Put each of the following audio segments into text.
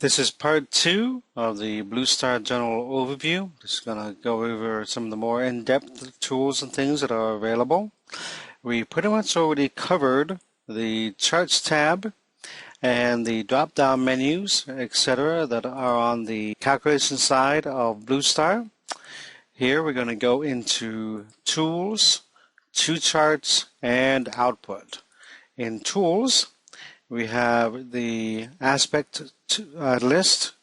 This is part 2 of the Blue Star General Overview. Just going to go over some of the more in-depth tools and things that are available. We pretty much already covered the Charts tab and the drop-down menus, etc. that are on the calculation side of Blue Star. Here we're going to go into Tools, to Charts, and Output. In Tools, we have the aspect list.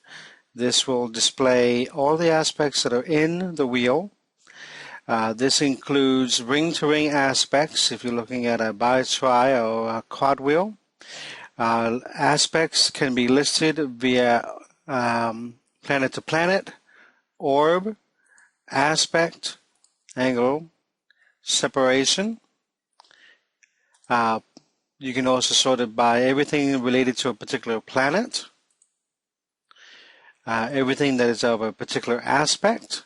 This will display all the aspects that are in the wheel. This includes ring-to-ring aspects if you're looking at a bi-tri or a quad wheel. Aspects can be listed via planet-to-planet, orb, aspect, angle, separation. You can also sort it by everything related to a particular planet, everything that is of a particular aspect,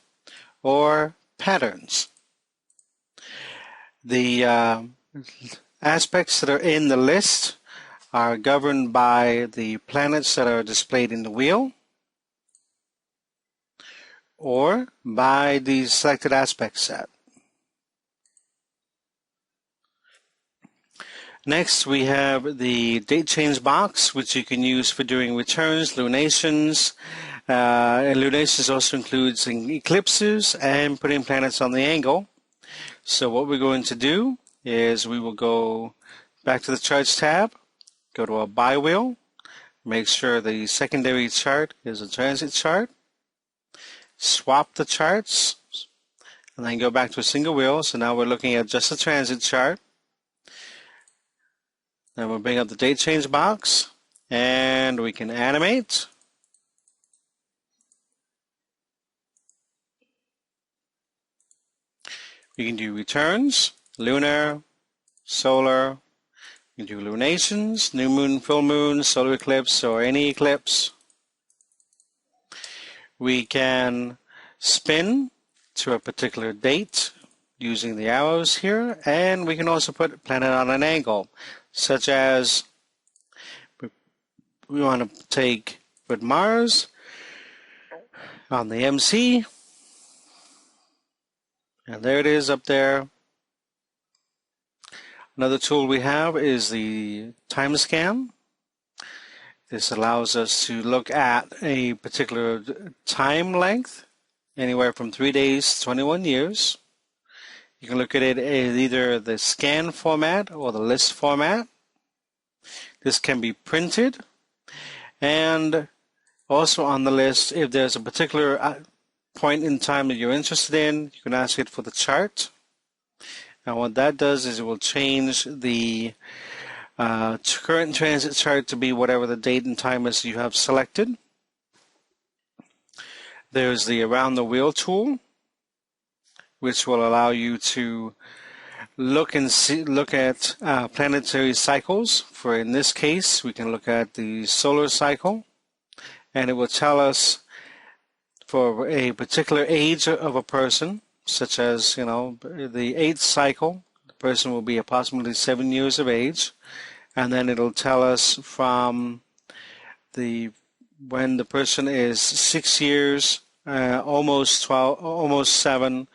or patterns. The aspects that are in the list are governed by the planets that are displayed in the wheel, or by the selected aspect set. Next, we have the date change box, which you can use for doing returns, lunations. And lunations also includes eclipses and putting planets on the angle. So what we're going to do is we will go back to the Charts tab, go to a bi-wheel, make sure the secondary chart is a transit chart, swap the charts, and then go back to a single wheel. So now we're looking at just a transit chart. Then we'll bring up the date change box and we can animate. We can do returns, lunar, solar. You can do lunations, new moon, full moon, solar eclipse, or any eclipse. We can spin to a particular date using the arrows here, and we can also put a planet on an angle, such as we want to put Mars on the MC, and there it is up there. Another tool we have is the time scan. This allows us to look at a particular time length, anywhere from 3 days to 21 years. You can look at it in either the scan format or the list format. This can be printed, and also on the list, if there's a particular point in time that you're interested in, you can ask it for the chart. And what that does is it will change the current transit chart to be whatever the date and time is you have selected. There's the Around the Wheel tool, which will allow you to look at planetary cycles. For in this case, we can look at the solar cycle, and it will tell us for a particular age of a person, such as, the 8th cycle, the person will be approximately 7 years of age, and then it'll tell us from when the person is 6 years, almost 12, almost 7,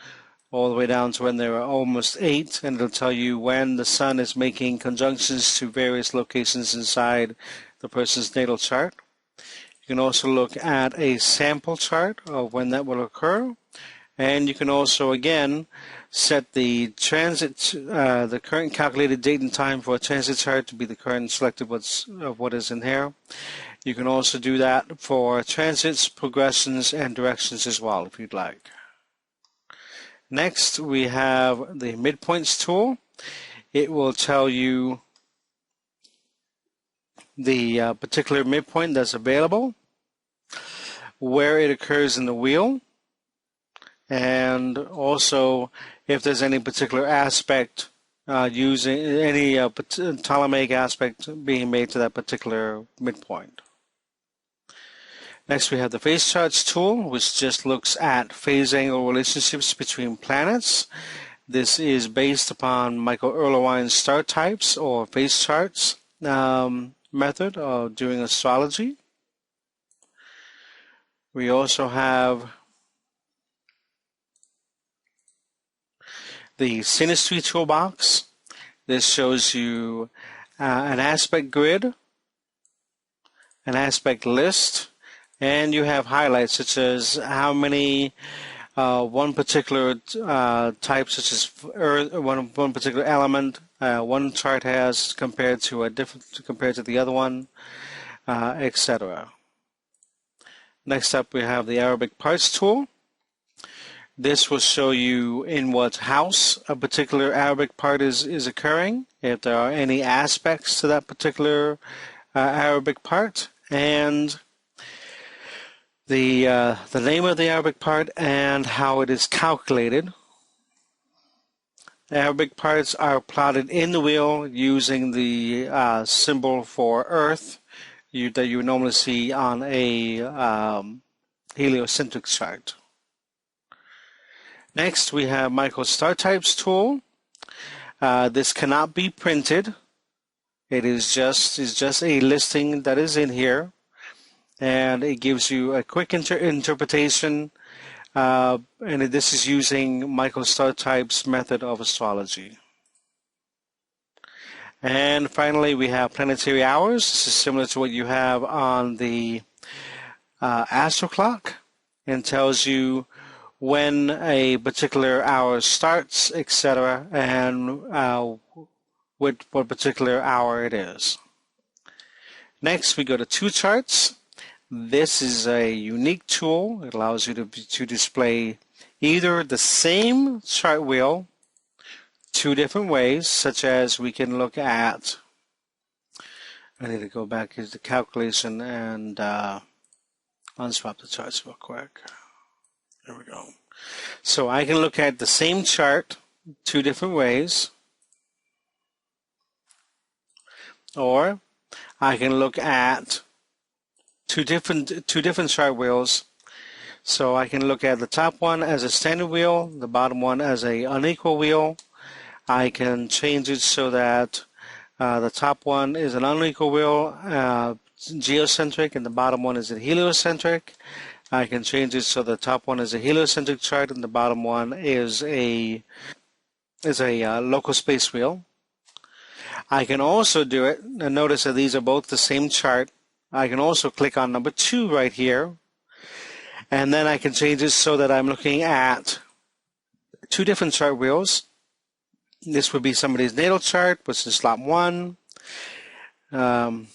all the way down to when they were almost 8, and it'll tell you when the sun is making conjunctions to various locations inside the person's natal chart. You can also look at a sample chart of when that will occur, and you can also again set the the current calculated date and time for a transit chart to be the current selected of what is in here. You can also do that for transits, progressions, and directions as well if you'd like. Next, we have the Midpoints tool. It will tell you the particular midpoint that's available, where it occurs in the wheel, and also if there's any particular aspect using any Ptolemaic aspect being made to that particular midpoint. Next, we have the Phase Charts tool, which just looks at phase angle relationships between planets. This is based upon Michael Erlewine's star types or phase charts method of doing astrology. We also have the Synastry Toolbox. This shows you an aspect grid, an aspect list, and you have highlights such as how many one particular type, such as Earth, one particular element, one chart has compared to the other one, etc. Next up, we have the Arabic Parts tool. This will show you in what house a particular Arabic part is occurring, if there are any aspects to that particular Arabic part, and the name of the Arabic part and how it is calculated. Arabic parts are plotted in the wheel using the symbol for Earth that you normally see on a heliocentric chart. Next, we have Microstar Types tool. This cannot be printed. It is just a listing that is in here, and it gives you a quick interpretation. And this is using Microstar Types method of astrology. And finally, we have Planetary Hours. This is similar to what you have on the Astro Clock, and tells you when a particular hour starts, etc., and what particular hour it is. Next, we go to Two Charts. This is a unique tool. It allows you to display either the same chart wheel two different ways, such as we can look at, I need to go back to the calculation and unswap the charts real quick. There we go. So I can look at the same chart two different ways, or I can look at two different chart wheels. So I can look at the top one as a standard wheel, the bottom one as a unequal wheel. I can change it so that the top one is an unequal wheel, geocentric, and the bottom one is a heliocentric. I can change it so the top one is a heliocentric chart and the bottom one is a local space wheel. I can also do it, and notice that these are both the same chart. I can also click on number 2 right here, and then I can change it so that I'm looking at two different chart wheels. This would be somebody's natal chart, which is slot 1. And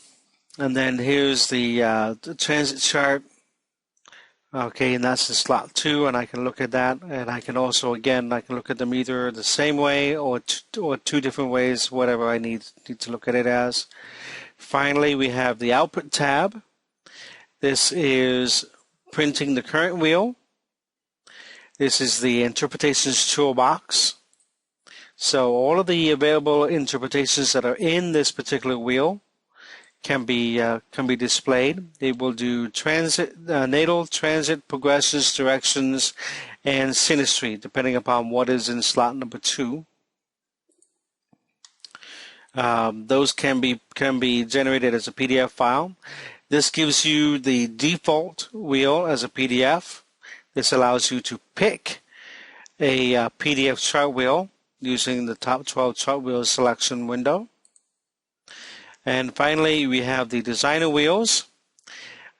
then here's the transit chart. Okay, and that's in slot 2, and I can look at that. And I can also, again, I can look at them either the same way or two different ways, whatever I need to look at it as. Finally, we have the Output tab. This is printing the current wheel. This is the Interpretations Toolbox. So all of the available interpretations that are in this particular wheel can be displayed. It will do transit, natal, transit, progressions, directions, and synastry, depending upon what is in slot number 2. Those can be generated as a PDF file. This gives you the default wheel as a PDF. This allows you to pick a PDF chart wheel using the top 12 chart wheels selection window. And finally, we have the designer wheels.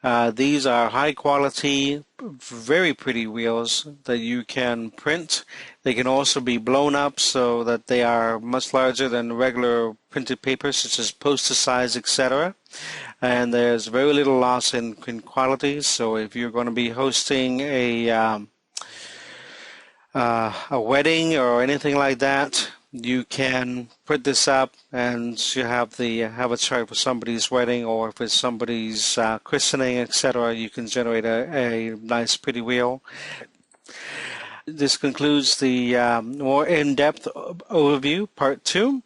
These are high quality, very pretty wheels that you can print. They can also be blown up so that they are much larger than regular printed paper, such as poster size, etc. And there's very little loss in quality. So if you're going to be hosting a wedding or anything like that, you can put this up and you have a chart for somebody's wedding, or if it's somebody's christening, etc. You can generate a nice pretty wheel. This concludes the more in-depth overview, part 2.